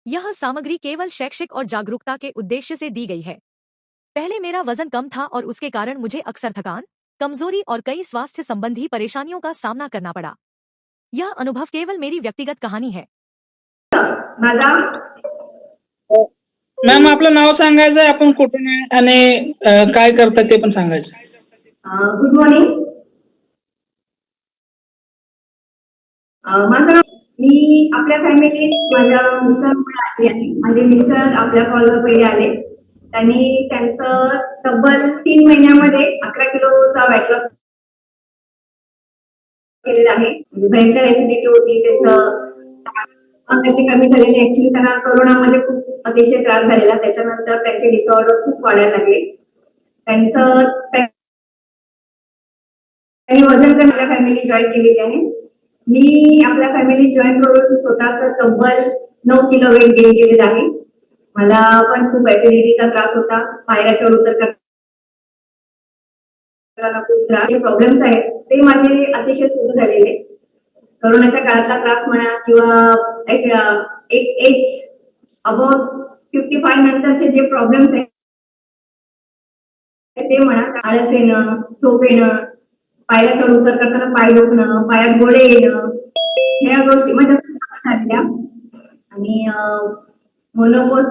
यह सामग्री केवल शैक्षिक और जागरूकता के उद्देश्य से दी गई है। पहले मेरा वजन कम था और उसके कारण मुझे अक्सर थकान, कमजोरी और कई स्वास्थ्य संबंधी परेशानियों का सामना करना पड़ा। यह अनुभव केवल मेरी व्यक्तिगत कहानी है। माझा मॅम आपलं नाव सांगायचं, आपण कुठून आहे आणि काय करता ते पण सांगायचं. Good morning. माझं नाव, मी आपल्या फॅमिलीत माझ्या मिस्टरमुळे आली आहे. माझे मिस्टर आपल्या कॉलवर पहिले आले. त्यांनी त्यांचं तब्बल 3 महिन्यामध्ये 11 किलोचा वेट लॉस केलेला आहे. भयंकर ऍसिडिटी होती, त्यांचं कमी झालेले. ऍक्च्युली त्यांना कोरोनामध्ये खूप अतिशय त्रास झालेला. त्याच्यानंतर त्यांचे डिसऑर्डर खूप वाढायला लागले. त्यांनी वजन कमी आपल्या फॅमिली जॉईन केलेली आहे. मी आपल्या फॅमिली जॉईन करून स्वतःच तब्बल 9 किलो वेट गेन केलेला आहे. मला पण खूप ऍसिडिटीचा त्रास होता. पायऱ्या चढ उतर करताना खूप त्रास, प्रॉब्लेम्स आहेत ते माझे अतिशय सुरू झालेले. कोरोनाच्या काळातला त्रास म्हणा किंवा एक एज अबाउट 55 नंतरचे जे प्रॉब्लेम्स आहेत ते म्हणा, आळस येणं, झोप येणं, पायऱ्या चढ उतर करताना पाय दुखणं, पायात गोळे येणं, ह्या गोष्टी माझ्या खूप झालेल्या. आणि मोनोपोज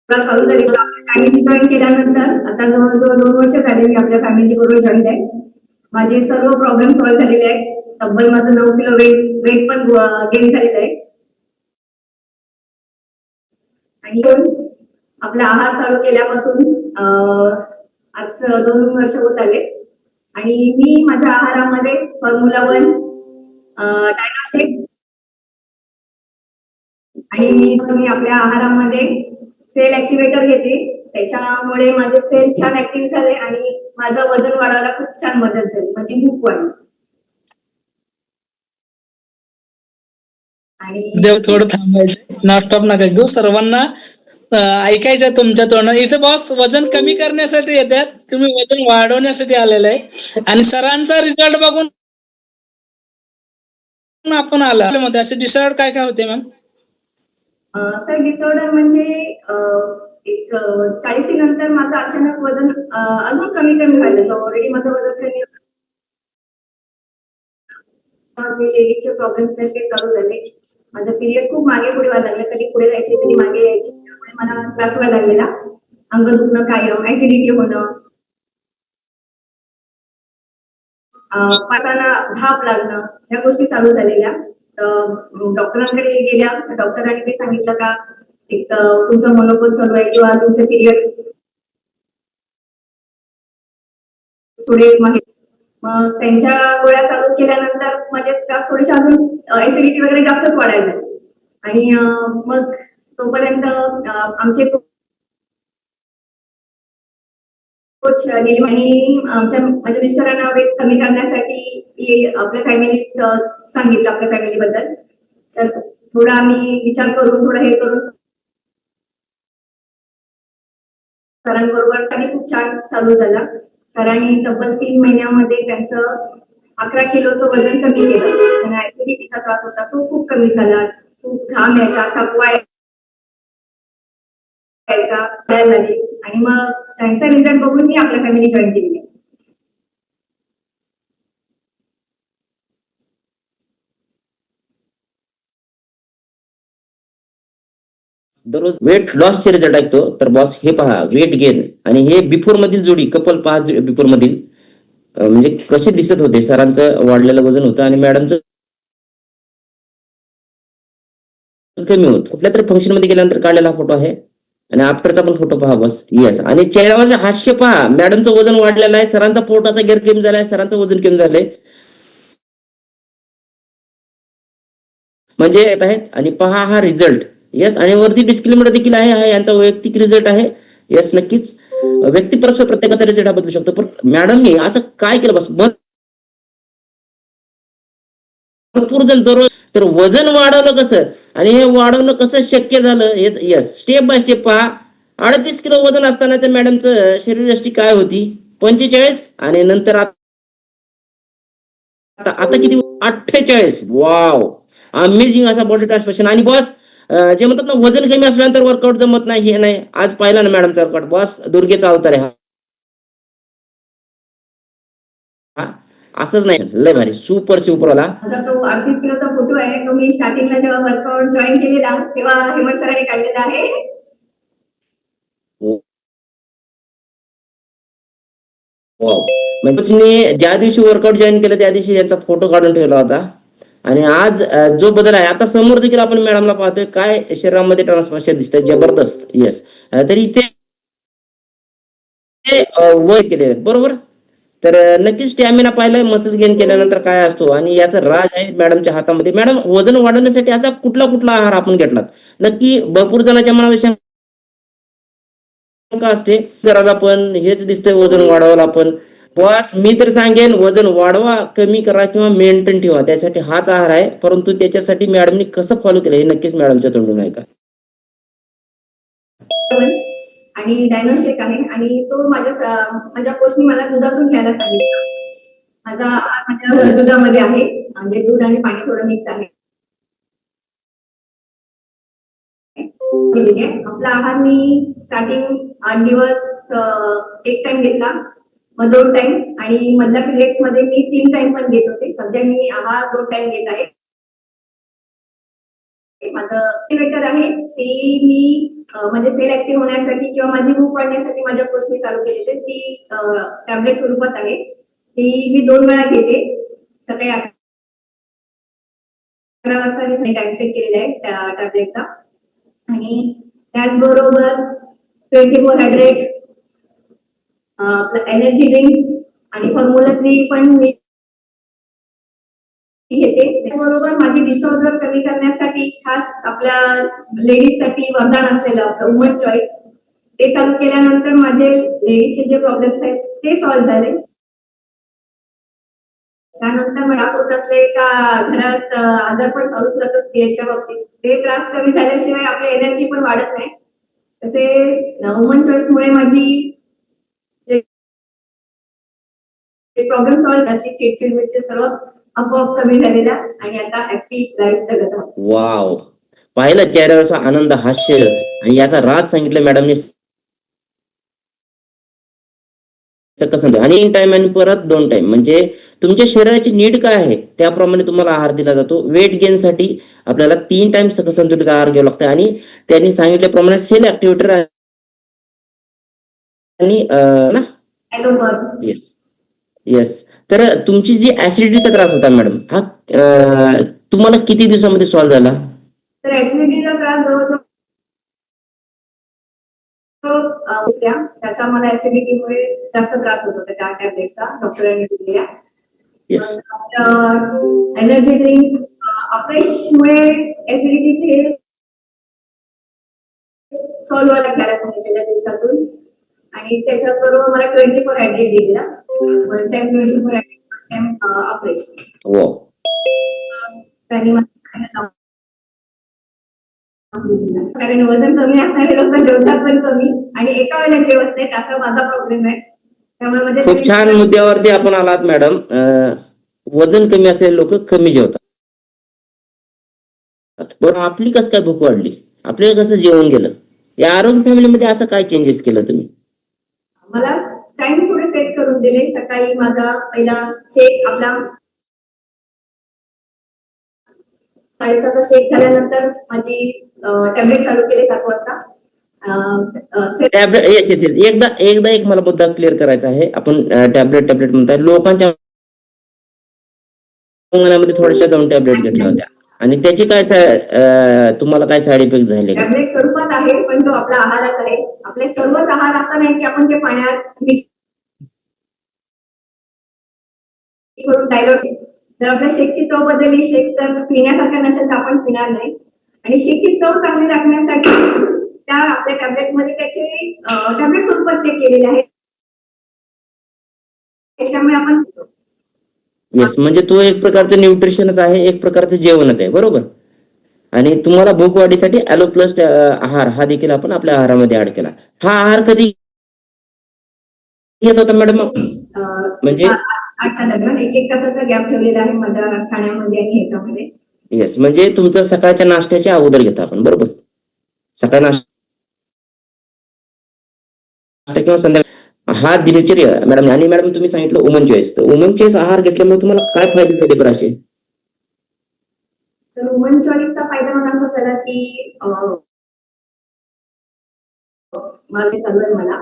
चालू झाली. फॅमिली जॉईन केल्यानंतर आता जवळजवळ 2 वर्ष झाले मी आपल्या फॅमिली बरोबर जॉईन आहे. माझे सर्व प्रॉब्लेम सॉल्व्ह झालेले आहेत. तब्बल माझं 9 किलो वेट पण गेन झालेलं आहे. आणि आपला आहार चालू केल्यापासून आज 2 वर्ष होत आले. आणि मी माझ्या आहारामध्ये फॉर्म्युला 1, डायनोशेक आणि मी आपल्या आहारामध्ये सेल ऍक्टिव्हेटर घेते. त्याच्यामुळे माझे सेल छान ऍक्टिव्ह झाले आणि माझं वजन वाढवायला खूप छान मदत झाली. माझी भूक वाढली. आणि थोडं थांबायचं, नॉट नका घेऊ. सर्वांना ऐकायचं तुमच्या तोंडात. इथं बॉस वजन कमी करण्यासाठी येतात, तुम्ही वजन वाढवण्यासाठी आलेलं आहे. आणि सरांचा रिझल्ट बघून आपण आला मध्ये असे डिसऑर्डर काय काय होते मॅम? सर डिसऑर्डर म्हणजे एक 40 नंतर माझं अचानक वजन अजून कमी व्हायला. ऑलरेडी माझं वजन कमी, जे लेडीजचे प्रॉब्लेम्स आहेत ते चालू झाले. माझं पिरियड्स खूप मागे पुढे व्हायला लागले. कधी पुढे जायचे, कधी मागे यायचे. त्यामुळे मला त्रास व्हायला लागलेला. अंग दुखणं, कायम ऍसिडिटी होणं, पाटाला धाप लागणं, ह्या गोष्टी चालू झालेल्या. डॉक्टरांकडे गेल्या. डॉक्टरांनी ते सांगितलं का एक तुमचं मोनोपोज चालू आहे किंवा तुमचे पिरियड्स थोडे माहिती. मग त्यांच्या गोळ्या चालू केल्यानंतर माझे त्रास थोडेसे अजून ऍसिडिटी वगैरे जास्तच वाढायला. आणि मग तोपर्यंत आमचे कोच आणि माझ्या मिस्टरांना वेट कमी करण्यासाठी आपल्या फॅमिलीत सांगितलं, आपल्या फॅमिलीबद्दल. तर थोडा आम्ही विचार करून थोडं हे करून सरांबरोबर आणि खूप छान चालू झाला. सरांनी तब्बल 3 महिन्यामध्ये त्यांचं 11 किलोचं वजन कमी केलं. त्यांना ऍसिडिटीचा त्रास होता तो खूप कमी झाला. खूप घाम यायचा, थकवा यायचा, आणि मग त्यांचा रिझल्ट बघून मी आपल्या फॅमिली जॉईन केली. दररोज वेट लॉसचे रिझल्ट ऐकतो तर बॉस हे पहा, वेट गेन आणि हे बिफोर मधील जोडी कपल पहा. बिफोर मधील म्हणजे कसे दिसत होते. सरांचं वाढलेलं वजन होतं आणि मॅडमचं कमी होत. कुठल्या तरी फंक्शन मध्ये गेल्यानंतर काढलेला फोटो आहे आणि आफ्टरचा पण फोटो पहा बस. येस, आणि चेहऱ्यावरचे हास्य पहा. मॅडमचं वजन वाढलेलं आहे, सरांचा पोटाचा घेर कमी झालाय, सरांचं वजन कमी झालंय. म्हणजे येत आहेत. आणि पहा हा रिझल्ट. येस, आणि वरती डिस्क्लेमर देखील आहे, हा यांचा वैयक्तिक रिझल्ट आहे. येस, नक्कीच व्यक्ती परस्पर प्रत्येकाचा रिझल्ट हा बदलू शकतो. पण मॅडमने असं काय केलं बस, भरपूर जण दररोज. तर वजन वाढवलं कसं आणि हे वाढवणं कसं शक्य झालं, येस, स्टेप बाय स्टेप पहा. 38 किलो वजन असतानाच्या मॅडमचं शरीरयष्टी काय होती, 45, आणि नंतर आता किती, 48. वाव, अमेझिंग असा बॉडी ट्रान्सफॉर्मेशन. आणि बॉस जे म्हणतात ना वजन कमी असल्यानंतर वर्कआउट जमत नाही हे नाही, आज पाहिला ना मॅडमचा वर्कआउट, बॉस दुर्गेचा अवतार आहे हा. असंच नाही, लय भारी, सुपर सुपर वाला. माझा तो 38 किलोचा फोटो आहे, तो मी स्टार्टिंगला जेव्हा वर्कआउट जॉईन केलेला तेव्हा हेमंत सरांनी काढलेला आहे. वाव. म्हणजे तुम्ही ज्या दिवशी वर्कआउट जॉईन केलं त्या दिवशी त्यांचा फोटो काढून ठेवला होता. आणि आज जो बदल आहे आता समोर देखील आपण मॅडमला पाहतोय, काय शरीरामध्ये ट्रान्सफॉर्मेशन दिसतंय जबरदस्त. येस. तरी इथे वय केले बरोबर. तर नक्कीच स्टॅमिना पाहिलाय मसल गेन केल्यानंतर काय असतो, आणि याचा राज आहे मॅडमच्या हातामध्ये. मॅडम, वजन वाढवण्यासाठी असा कुठला कुठला आहार आपण घेतलात? नक्की भरपूर जणांच्या मनामध्ये शंका असते, करायला पण हेच दिसतंय वजन वाढवायला पण. बॉस मी तर सांगेन वजन वाढवा, कमी करा किंवा मेंटेन ठेवा, त्यासाठी हाच आहार आहे. परंतु त्याच्यासाठी मॅडमनी कसं फॉलो केलं हे नक्कीच मॅडमच्या तोंडून ऐका. आणि डायनोशेक आहे, आणि तो माझ्या कोचनी मला दुधातून घ्यायला सांगितलं. माझा आहार माझ्या दुधामध्ये आहे, म्हणजे दूध आणि पाणी थोडं मिक्स आहे. आपला आहार मी स्टार्टिंग 8 दिवस एक टाइम घेतला, मग 2 टाइम, आणि मधल्या पिरियड्स मध्ये मी 3 टाइम पण घेत होते. सध्या मी आहार 2 टाइम घेत आहे. माझं मोटिवेटर आहे ते मी म्हणजे सेल ऍक्टिव्ह होण्यासाठी किंवा माझी भूक वाढण्यासाठी माझ्या कोचने चालू केलेले. ती टॅबलेट स्वरूपात आहे, ती मी 2 वेळा घेते. सकाळी 11 वाजता मी टाइम सेट केलेला आहे त्या टॅबलेटचा. आणि त्याचबरोबर 24 हायड्रेट, एनर्जी ड्रिंक्स आणि फॉर्म्युला 3 पण मी घेते. त्याचबरोबर माझी डिसऑर्डर कमी करण्यासाठी खास आपल्या लेडीजसाठी वरदान असलेलं आपलं वुमन चॉईस, ते चालू केल्यानंतर माझे लेडीजचे जे प्रॉब्लेम्स आहेत ते सॉल्व्ह झाले. त्यानंतर मला असं होत असले का घरात आजार पण चालूच राहतात स्त्रियांच्या बाबतीत, ते त्रास कमी झाल्याशिवाय आपली एनर्जी पण वाढत नाही. तसे वुमन चॉईस मुळे माझी प्रॉब्लेम सॉल्व्ह झाली, चिडचिड मिरची सर्व आपोआप कमी झालेला, आणि आता हॅपी लाईफ जगत आहोत. वाव, पाहिलं चेहऱ्यावरचा आनंद, हास्य, आणि याचा राज सांगितलं मॅडमने कसं. आणि 1 टाइम आणि परत 2 टाइम, म्हणजे तुमच्या शरीराची नीड काय आहे त्याप्रमाणे तुम्हाला आहार दिला जातो. वेट गेन साठी आपल्याला 3 टाइम संतुलित आहार घ्यावा लागतो, आणि त्यांनी सांगितल्याप्रमाणे सेल ऍक्टिव्हेटर आणि ना. Yes yes. तर तुमची जी ऍसिडिटीचा त्रास होता मॅडम, हा तुम्हाला किती दिवसामध्ये सॉल्व्ह झाला? तर ऍसिडिटीचा त्रास जवळजवळ त्याचा मला ऍसिडिटीमुळे जास्त त्रास होत होता त्या टॅबलेटचा डॉक्टरांनी दिलेल्या. एनर्जी ड्रिंक अफ्रेशमुळे ऍसिडिटीचे सॉल्व्ह घ्यायला सांगितलेल्या दिवसातून. आणि त्याच्याच बरोबर मला 24 हायड्रेट दिलेला, 1 टाइम 24 हायड्रेट, 1 टाइम अफ्रेश. त्यांनी कारण वजन कमी असणारे लोक जेवतात पण कमी, आणि एका वेळेला जेवत नाहीत, असा माझा प्रॉब्लेम आहे. त्यामुळे मध्ये खूप छान मुद्द्यावरती आपण आलात मॅडम. वजन कमी असलेले लोक कमी जेवतात. पण आपली कसं काय भूक वाढली, आपल्याला कसं जेवण गेलं? या आरोग्य फॅमिलीमध्ये असं काय चेंजेस केलं तुम्ही? मला टाइम थोडे सेट करून दिले. सकाळी माझा पहिला शेक, आपला 7:30चा शेक झाल्यानंतर माझी टॅबलेट चालू केली 7 वाजता. Tablet, yes yes yes. एकदा एक मला मुद्दा क्लिअर करायचा आहे. आपण टॅबलेट म्हणताय, लोकांच्या मनामध्ये थोड्याशा जाऊन टॅबलेट घेतल्या होत्या, आणि त्याची काय तुम्हाला काय साईड इफेक्ट झाले? टॅबलेट स्वरूपात आहे, पण तो आपला आहारच आहे. आपले सर्वच आहार असा नाही की आपण ते पाण्यात मिक्स करून डायल्यूट. जर आपल्या शेकची चव बदलली, शेक जर पिण्यासारखा नसेल तर आपण पिणार नाही. आणि शेकची चव चांगली राखण्यासाठी त्या आपल्या टॅबलेटमध्ये त्याचे टॅबलेट स्वरूपात ते केलेले आहे. त्याच्यामुळे आपण येस, म्हणजे तो एक प्रकारचं न्यूट्रिशनच आहे, एक प्रकारचं जेवणच आहे, बरोबर. आणि तुम्हाला भूक वाढीसाठी ॲलो प्लस आहार हा देखील आपण आपल्या आहारामध्ये ऍड केला. हा आहार कधी घेत होता मॅडम? म्हणजे 8च्या दरम्यान 1 तासाचा गॅप ठेवलेला आहे माझ्या खाण्यामध्ये आणि ह्याच्यामध्ये. येस, म्हणजे तुमचं सकाळच्या नाश्त्याच्या अगोदर घेता आपण, बरोबर? सकाळी नाश्ता किंवा संध्याकाळी हा दिनचर्या मॅडम. आणि मॅडम तुम्ही सांगितलं वुमन चॉईस, तर वुमन चॉईस आहार घेतल्यामुळे तुम्हाला काय फायदे झाले बरं असे? तर वुमन चॉईसचा फायदा मला असा झाला की माझे चालू आहे मला.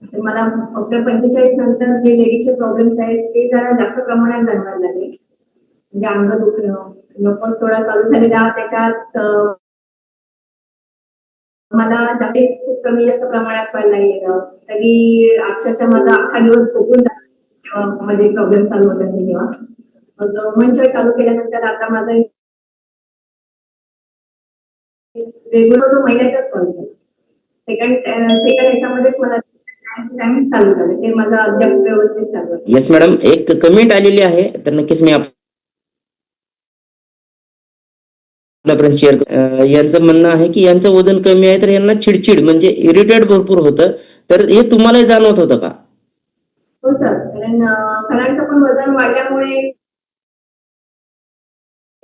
तर मला फक्त 45 नंतर जे लेडीजचे प्रॉब्लेम्स आहेत ते जरा जास्त प्रमाणात जाणवायला लागले. म्हणजे अंग दुखणं, नको सोडा चालू झालेला, त्याच्यात मला जास्त खूप कमी जास्त प्रमाणात व्हायला लागलेलं. कधी अक्षरशः माझा अख्खा दिवस झोपून जातो जेव्हा माझे प्रॉब्लेम चालू होत असेल तेव्हा. मग वुमन चॉईस चालू केल्यानंतर आता माझा रेग्युलर तो महिन्यातच सॉल्व्ह झाला. सेकंड ह्याच्यामध्येच मला टाइम चालू झालं, ते माझं अद्याप व्यवस्थित चालू आहे. येस मॅडम, एक कमेंट आलेली आहे, तर नक्कीच मी आपल्यापर्यंत शेअर. यांचं म्हणणं आहे की यांचं वजन कमी आहे तर यांना चिडचिड म्हणजे इरिटेट भरपूर होतं, तर हे तुम्हाला जाणवत होतं का? हो सर, कारण सरांचं पण वजन वाढल्यामुळे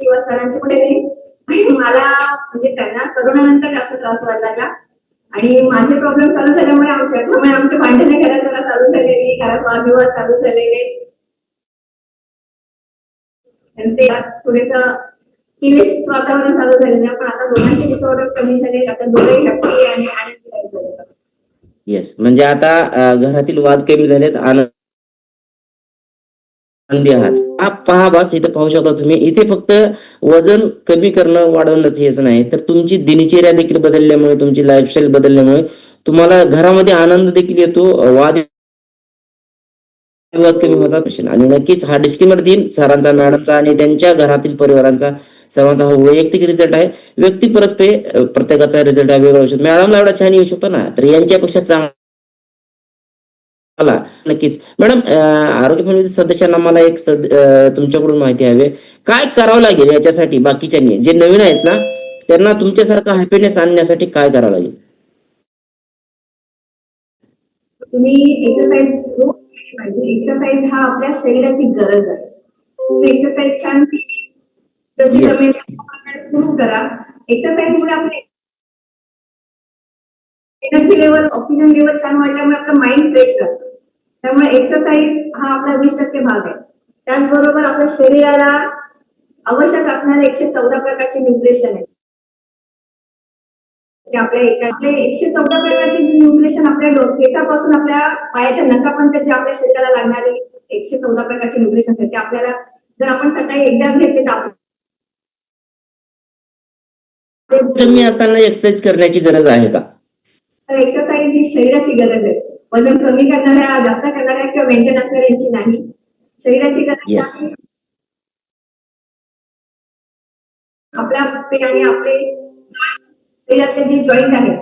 किंवा सरांचे पुढे मला म्हणजे त्यांना करोनानंतर जास्त त्रास व्हायला लागला. आणि माझे प्रॉब्लेम चालू झाल्यामुळे आमचे भांडणे घरात चालू झालेली, घरात वादविवाद चालू झालेले. आणि ते थोडेस किलेश वातावरण चालू झालेलं, पण आता दोघांचे डिसऑर्डर कमी झाले, आता दोघेही हॅप्पी आणि आनंदी झाले. येस, म्हणजे आता घरातील वाद कमी झालेत, आनंदी आहात. हा पहा बस, इथे पाहू शकता तुम्ही, इथे फक्त वजन कमी करणं वाढवणंच हेच नाही, तर तुमची दिनचर्या देखील बदलल्यामुळे, तुमची लाईफस्टाईल बदलल्यामुळे तुम्हाला घरामध्ये आनंद देखील येतो, वाद कमी होतात. आणि नक्कीच हा डिस्क्लेमर देईन सरांचा, मॅडमचा आणि त्यांच्या घरातील परिवारांचा, सर्वांचा हा वैयक्तिक रिझल्ट आहे. व्यक्ती परस्पर प्रत्येकाचा रिझल्ट हा वेगळा होऊ शकतो. मॅडमला एवढा छान येऊ शकतो ना, तर यांच्यापेक्षा चांगला नक्कीच. मॅडम, आरोग्य फॅमिली सदस्यांना मला एक तुमच्याकडून माहिती हवी, काय करावं लागेल याच्यासाठी? बाकीच्यांनी जे नवीन आहेत ना, त्यांना तुमच्यासारखा हॅपीनेस आणण्यासाठी काय करावं लागेल? तुम्ही एक्सरसाइज रोज केली पाहिजे. एक्सरसाइज हा आपल्या शरीराची गरज आहे. तुम्ही एक्सरसाइज छान केली तशी Yes. तुम्ही सुरू करा. एक्सरसाइजमुळे आपले एनर्जी लेवल, ऑक्सिजन लेवल छान वाढल्यामुळे आपलं माइंड फ्रेश राहतं. त्यामुळे एक्सरसाइज हा आपला 20% भाग आहे. त्याचबरोबर आपल्या शरीराला आवश्यक असणारे 114 प्रकारचे न्यूट्रिशन आहे. आपले 114 प्रकारचे न्यूट्रिशन आपल्या केसापासून आपल्या पायाच्या नखापर्यंत जे आपल्या शरीराला लागणारे 114 प्रकारचे न्यूट्रिशन आहेत, ते आपल्याला जर आपण सकाळी एकदाच घेतले तर कमी असताना एक्सरसाइज करण्याची गरज आहे का? तर एक्सरसाइज ही शरीराची गरज आहे. वजन कमी करणाऱ्या, जास्त करणाऱ्या किंवा मेंटेन असणाऱ्यांची नाही, शरीराची गरज Yes. आहे. आपल्या आणि आपले शरीरातले जे जॉईंट आहेत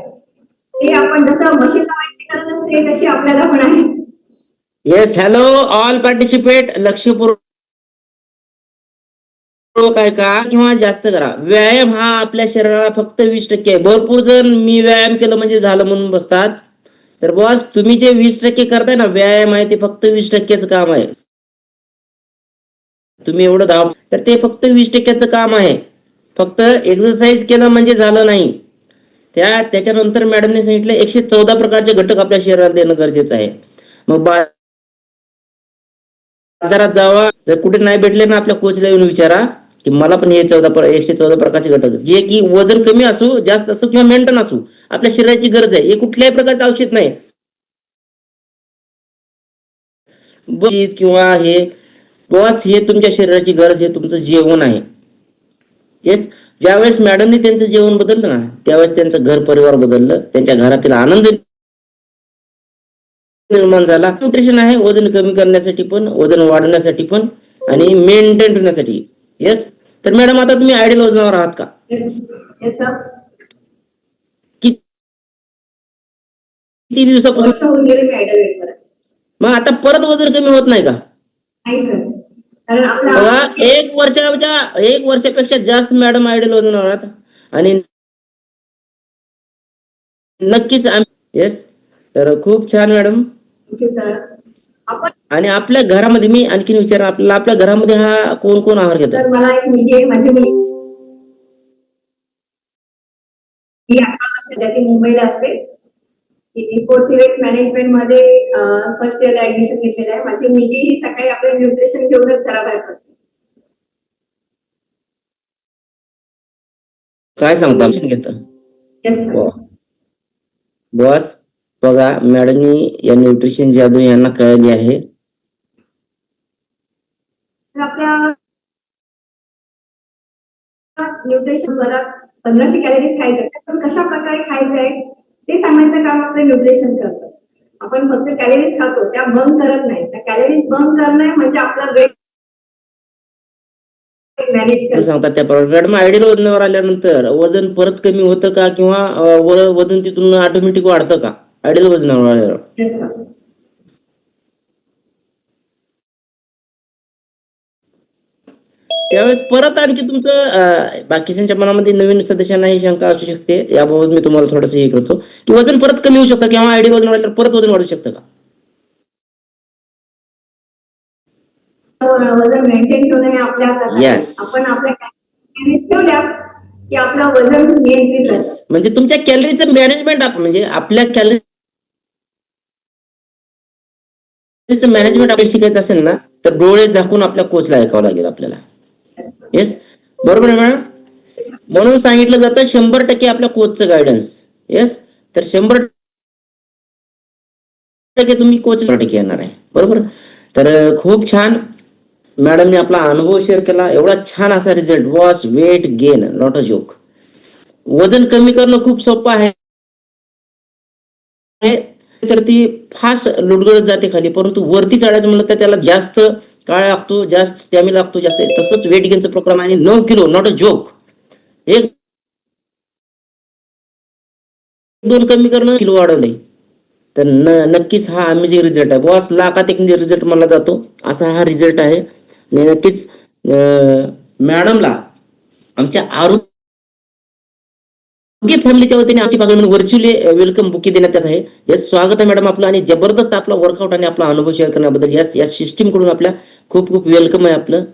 ते आपण जसं मशीन लावायची गरज असते तशी आपल्याला पण आहे. येस, हॅलो ऑल पार्टिसिपेट, लक्षपूर्वक काय का किंवा जास्त करा. व्यायाम हा आपल्या शरीराला फक्त 20% आहे. भरपूर जण मी व्यायाम केलं म्हणजे झालं म्हणून बसतात, तर बॉस तुम्ही जे 20% करताय ना व्यायाम आहे, ते फक्त 20%च काम आहे. तुम्ही एवढं धाव, तर ते फक्त 20%च काम आहे. फक्त एक्सरसाइज केलं म्हणजे झालं नाही. त्याच्यानंतर मॅडमने सांगितलं 114 प्रकारचे घटक आपल्या शरीराला देणं गरजेचं आहे. मग बाजारात जावा, जर कुठे नाही भेटले ना, आपल्या कोचला येऊन विचारा की मला पण हे 114 प्रकारचे घटक, जे की वजन कमी असू, जास्त असो किंवा मेंटेन असू, आपल्या शरीराची गरज आहे. हे कुठल्याही प्रकारचं औषध नाही किंवा हे बॉस, हे तुमच्या शरीराची गरज, हे तुमचं जेवण आहे. येस, ज्यावेळेस मॅडमने त्यांचं जेवण बदललं ना, त्यावेळेस त्यांचं घर परिवार बदललं, त्यांच्या घरातील आनंद निर्माण झाला. न्यूट्रिशन आहे वजन कमी करण्यासाठी पण, वजन वाढवण्यासाठी पण आणि मेंटेन ठेवण्यासाठी. येस, तर मॅडम आता तुम्ही आयडियल वजनावर आहात का? Yes sir. किती दिवसापासून? वर्ष होऊन गेले मी आयडियल वेटवर. मग आता परत वजन कमी होत नाही का? नाही सर, कारण आपला बघा, 1 वर्षापेक्षा जास्त मॅडम आयडियल वजनावर आहात आणि नक्कीच. येस, तर खूप छान मॅडम. Okay sir. आपण आणि आपल्या घरामध्ये मी आणखीन विचार, आपल्या घरामध्ये हा कोण कोण आहार घेतात? सर, मला एक मुलगी आहे, माझी मुलगी मी 18 वर्ष झाली मुंबईला असते. स्पोर्ट्स इव्हेंट मॅनेजमेंट मध्ये फर्स्ट इयरला ऍडमिशन घेतलेलं आहे. माझी मुलगी ही सकाळी आपलं न्यूट्रिशन घेऊनच घराबाहेर पडते. काय सांगता घेतं येस सर. बॉस बघा, मॅडमनी या न्यूट्रिशन जादू यांना कळली आहे. तर आपल्या न्यूट्रिशन बरात 1500 कॅलरीज खायचे, पण कशा प्रकारे खायचं आहे ते सांगण्याचं काम आपलं न्यूट्रिशन करतं. आपण फक्त कॅलरीज खातो, त्या बर्न करत नाही. त्या कॅलरीज बर्न करणं म्हणजे आपला वेट मॅनेज करणं. सांगतात त्याप्रमाणे मॅडम, आयडियल वजनावर आल्यानंतर वजन परत कमी होतं का, किंवा वजन तिथून ऑटोमॅटिक वाढतं का आयडियल वजनावर आल्यावर? Yes sir. त्यावेळेस परत आणखी तुमचं बाकीच्या मनामध्ये नवीन सदस्यांना ही शंका असू शकते. याबाबत मी तुम्हाला थोडंसं हे करतो की वजन परत कमी होऊ शकतं किंवा आयडियल वजन वाढल्यावर परत वजन वाढू शकतं का? वजन मेंटेन ठेवणं हे आपल्या हातात आहे. Yes. आपण आपल्या कॅलरीज ठेवल्या की आपलं वजन नियंत्रित राहतं. म्हणजे तुमच्या कॅलरीचं मॅनेजमेंट म्हणजे आपल्या कॅलरीचं मॅनेजमेंट आपल्याला शिकायचं असेल ना, तर डोळे झाकून आपल्या कोचला ऐकावं लागेल आपल्याला. येस, बरोबर आहे मॅडम. म्हणून सांगितलं जातं 100% आपल्या कोचचं गायडन्स. येस, तर 100% तुम्ही कोच येणार आहे, बरोबर. तर खूप छान मॅडमने आपला अनुभव शेअर केला. एवढा छान असा result was weight gain, not a joke. वजन कमी करणं खूप सोपं आहे, तर ती फास्ट लुडगडत जाते खाली, परंतु वरती चढायचं म्हणलं तर त्याला जास्त काळ लागतो, जास्त स्टॅमिना लागतो, जास्त. तसंच वेट गेनचं प्रोग्राम आहे. 9 किलो, नॉट अ जोक. 1-2 कमी करणं, किलो वाढवले, तर नक्कीच हा अमेझिंग रिझल्ट आहे. बॉस लाखात एक रिझल्ट म्हणला जातो, असा हा रिझल्ट आहे. आणि नक्कीच मॅडमला आमच्या आरोग्य फॅमिलीच्या वतीने आमची व्हर्च्युअली वेलकम बुके देण्यात येत आहे. यस, स्वागत आहे मॅडम आपलं, आणि जबरदस्त आपला वर्कआउट आणि आपला अनुभव शेअर करण्याबद्दल. यस, या सिस्टीम कडून आपल्या खूप खूप वेलकम आहे आपलं.